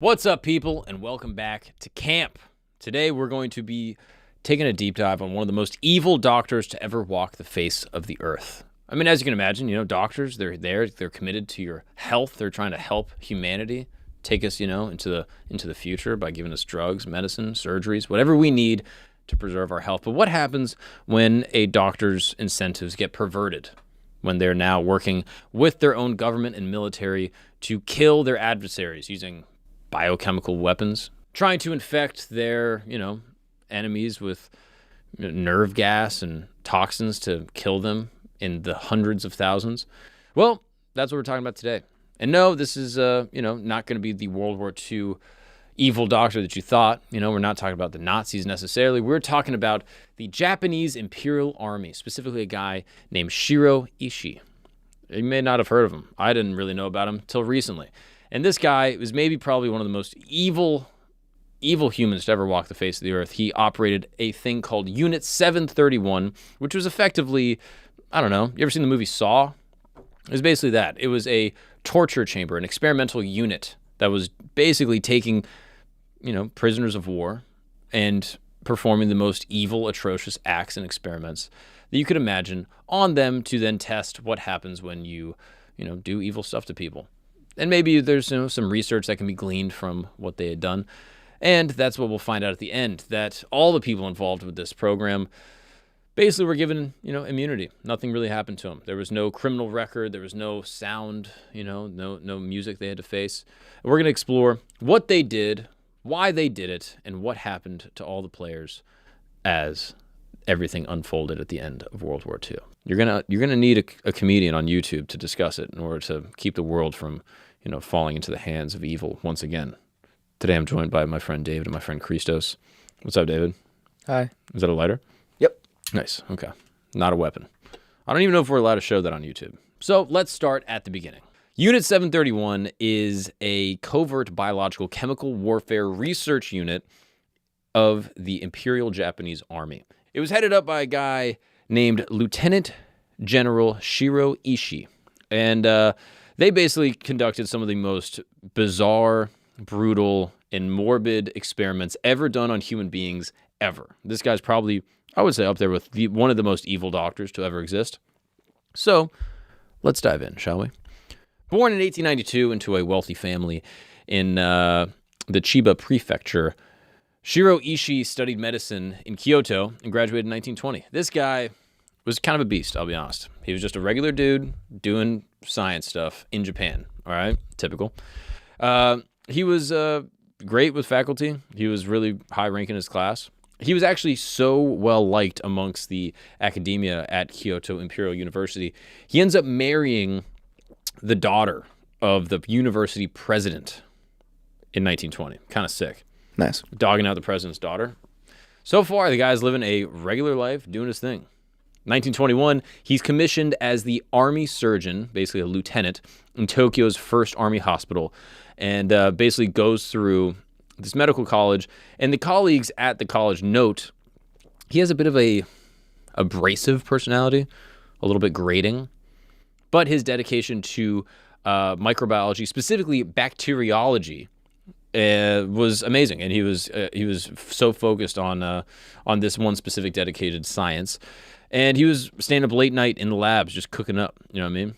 What's up, people, and welcome back to camp. Today, we're going to be taking a deep dive on one of the most evil doctors to ever walk the face of the earth. I mean, as you can imagine, doctors, they're committed to your health. They're trying to help humanity, take us, into the future by giving us drugs, medicine, surgeries, whatever we need to preserve our health. But what happens when a doctor's incentives get perverted? When they're now working with their own government and military to kill their adversaries using biochemical weapons, trying to infect their, enemies with nerve gas and toxins to kill them in the hundreds of thousands. Well, that's what we're talking about today. And no, this is, not going to be the World War II evil doctor that you thought. We're not talking about the Nazis necessarily. We're talking about the Japanese Imperial Army, specifically a guy named Shiro Ishii. You may not have heard of him. I didn't really know about him till recently. And this guy was probably one of the most evil humans to ever walk the face of the earth. He operated a thing called Unit 731, which was effectively, I don't know, you ever seen the movie Saw? It was basically that. It was a torture chamber, an experimental unit that was basically taking, prisoners of war and performing the most evil, atrocious acts and experiments that you could imagine on them to then test what happens when you do evil stuff to people. And maybe there's some research that can be gleaned from what they had done. And that's what we'll find out at the end, that all the people involved with this program basically were given, immunity. Nothing really happened to them. There was no criminal record. There was no sound, no music they had to face. And we're going to explore what they did, why they did it, and what happened to all the players as everything unfolded at the end of World War II. You're gonna need a comedian on YouTube to discuss it in order to keep the world from falling into the hands of evil once again. Today I'm joined by my friend David and my friend Christos. What's up, David? Hi. Is that a lighter? Yep. Nice. Okay. Not a weapon. I don't even know if we're allowed to show that on YouTube. So let's start at the beginning. Unit 731 is a covert biological chemical warfare research unit of the Imperial Japanese Army. It was headed up by a guy named Lieutenant General Shiro Ishii. And they basically conducted some of the most bizarre, brutal, and morbid experiments ever done on human beings ever. This guy's probably, I would say, up there with one of the most evil doctors to ever exist. So let's dive in, shall we? Born in 1892 into a wealthy family in the Chiba Prefecture, Shiro Ishii studied medicine in Kyoto and graduated in 1920. This guy was kind of a beast, I'll be honest. He was just a regular dude doing science stuff in Japan, all right? Typical. He was great with faculty. He was really high rank in his class. He was actually so well liked amongst the academia at Kyoto Imperial University. He ends up marrying the daughter of the university president in 1920. Kind of sick. Nice. Dogging out the president's daughter. So far, the guy's living a regular life, doing his thing. 1921, he's commissioned as the army surgeon, basically a lieutenant, in Tokyo's first army hospital, and basically goes through this medical college. And the colleagues at the college note he has a bit of a abrasive personality, a little bit grating, but his dedication to microbiology, specifically bacteriology, was amazing, and he was so focused on this one specific dedicated science, and he was staying up late night in the labs just cooking up. You know what I mean?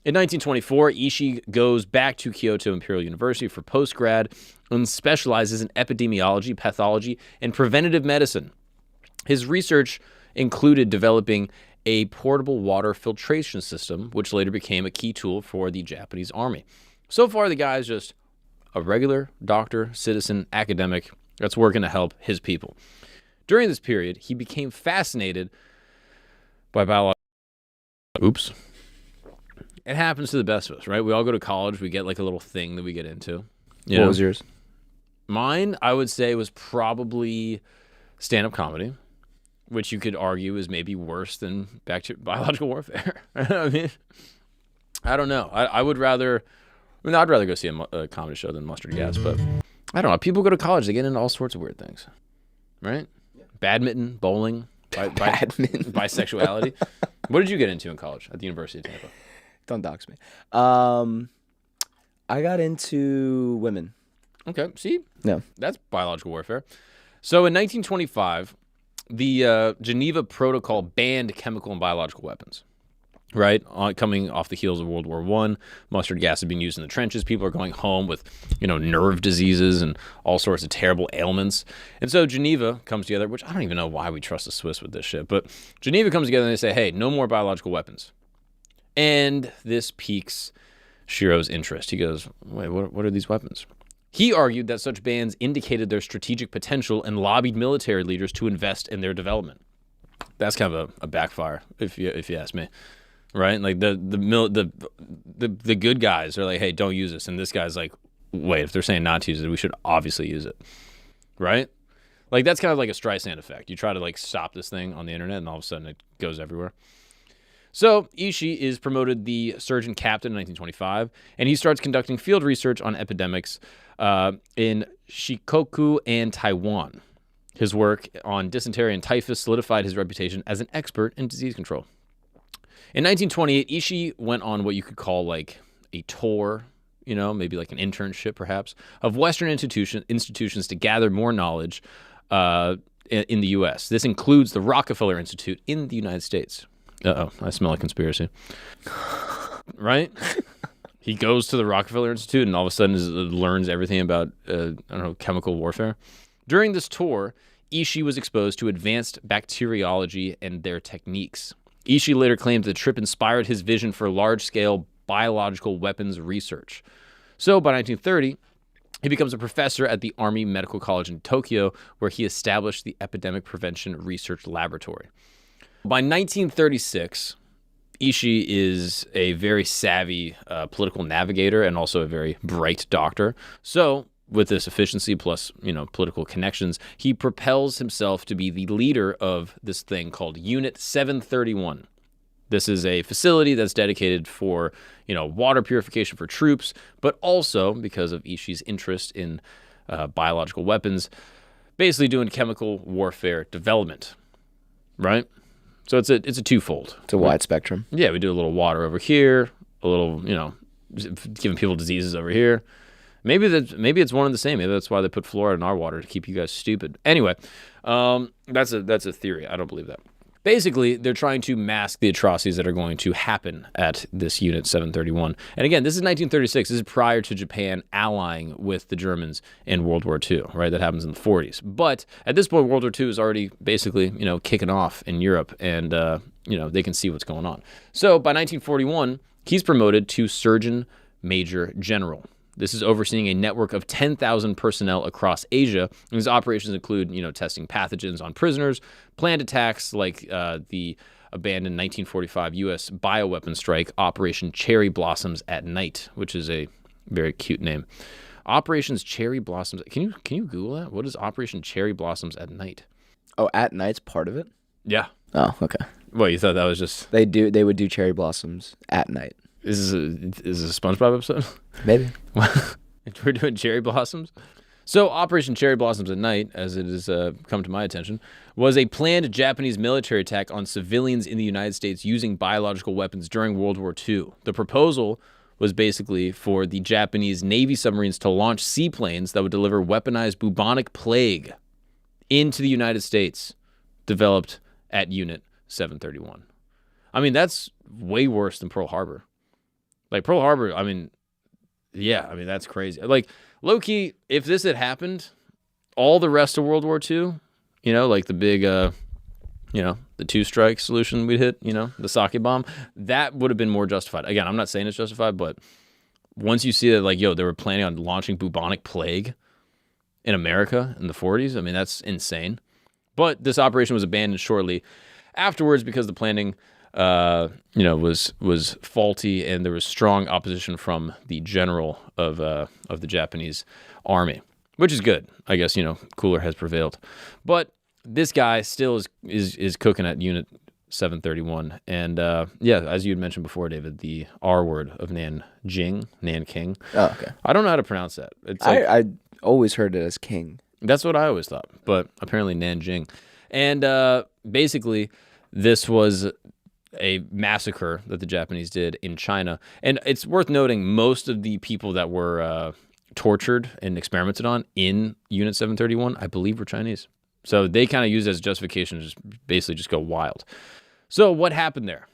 In 1924, Ishii goes back to Kyoto Imperial University for postgrad and specializes in epidemiology, pathology, and preventative medicine. His research included developing a portable water filtration system, which later became a key tool for the Japanese army. So far, the guy is just a regular doctor, citizen, academic that's working to help his people. During this period, he became fascinated by biology. Oops. It happens to the best of us, right? We all go to college. We get like a little thing that we get into. What was yours? Mine, I would say, was probably stand-up comedy, which you could argue is maybe worse than biological warfare. I mean, I don't know. I would rather... I'd rather go see a comedy show than mustard gas, but I don't know. People go to college, they get into all sorts of weird things, right? Yeah. Badminton, bowling, Badminton, bisexuality. What did you get into in college at the University of Tampa? Don't dox me. I got into women. Okay, see? No. That's biological warfare. So in 1925, the Geneva Protocol banned chemical and biological weapons, right? Coming off the heels of World War I, mustard gas had been used in the trenches. People are going home with, nerve diseases and all sorts of terrible ailments. And so Geneva comes together, which I don't even know why we trust the Swiss with this shit, but Geneva comes together and they say, hey, no more biological weapons. And this piques Shiro's interest. He goes, wait, what are these weapons? He argued that such bans indicated their strategic potential and lobbied military leaders to invest in their development. That's kind of a backfire, if you ask me, right? Like the good guys are like, hey, don't use this, and this guy's like, wait, if they're saying not to use it, we should obviously use it, right? Like that's kind of like a Streisand effect. You try to like stop this thing on the internet, and all of a sudden it goes everywhere. So Ishii is promoted the surgeon captain in 1925, and he starts conducting field research on epidemics in Shikoku and Taiwan. His work on dysentery and typhus solidified his reputation as an expert in disease control. In 1928, Ishii went on what you could call like a tour, maybe like an internship perhaps, of Western institutions to gather more knowledge in the U.S. This includes the Rockefeller Institute in the United States. Uh-oh, I smell a conspiracy. Right? He goes to the Rockefeller Institute and all of a sudden learns everything about, chemical warfare. During this tour, Ishii was exposed to advanced bacteriology and their techniques. Ishii later claimed the trip inspired his vision for large-scale biological weapons research. So by 1930, he becomes a professor at the Army Medical College in Tokyo, where he established the Epidemic Prevention Research Laboratory. By 1936, Ishii is a very savvy political navigator and also a very bright doctor. So with this efficiency plus, political connections, he propels himself to be the leader of this thing called Unit 731. This is a facility that's dedicated for, water purification for troops, but also because of Ishii's interest in biological weapons, basically doing chemical warfare development, right? So it's a twofold. It's a wide spectrum. Yeah, we do a little water over here, a little, giving people diseases over here. Maybe it's one and the same. Maybe that's why they put fluoride in our water to keep you guys stupid. Anyway, that's a theory. I don't believe that. Basically, they're trying to mask the atrocities that are going to happen at this Unit 731. And again, this is 1936. This is prior to Japan allying with the Germans in World War II, right? That happens in the 40s. But at this point, World War II is already basically, kicking off in Europe, and, they can see what's going on. So by 1941, he's promoted to Surgeon Major General. This is overseeing a network of 10,000 personnel across Asia. And these operations include, testing pathogens on prisoners, planned attacks like the abandoned 1945 U.S. bioweapon strike, Operation Cherry Blossoms at Night, which is a very cute name. Operations Cherry Blossoms. Can you Google that? What is Operation Cherry Blossoms at Night? Oh, at night's part of it? Yeah. Oh, okay. Well, you thought that was just... They would do cherry blossoms at night. Is this a SpongeBob episode? Maybe. We're doing cherry blossoms. So Operation Cherry Blossoms at Night, as it has come to my attention, was a planned Japanese military attack on civilians in the United States using biological weapons during World War II. The proposal was basically for the Japanese Navy submarines to launch seaplanes that would deliver weaponized bubonic plague into the United States, developed at Unit 731. I mean, that's way worse than Pearl Harbor. Like, Pearl Harbor, that's crazy. Like, low-key, if this had happened, all the rest of World War II, like the big, the two-strike solution we'd hit, the sake bomb, that would have been more justified. Again, I'm not saying it's justified, but once you see that, like, they were planning on launching bubonic plague in America in the 40s, that's insane. But this operation was abandoned shortly afterwards because the planning... was faulty, and there was strong opposition from the general of the Japanese army, which is good. I guess, cooler has prevailed. But this guy still is cooking at Unit 731. And, as you had mentioned before, David, the R word of Nanking. Oh, okay. I don't know how to pronounce that. It's I always heard it as king. That's what I always thought, but apparently Nanjing. And basically, this was a massacre that the Japanese did in China. And it's worth noting most of the people that were tortured and experimented on in Unit 731, I believe, were Chinese. So they kind of use it as justification to just basically just go wild. So what happened there?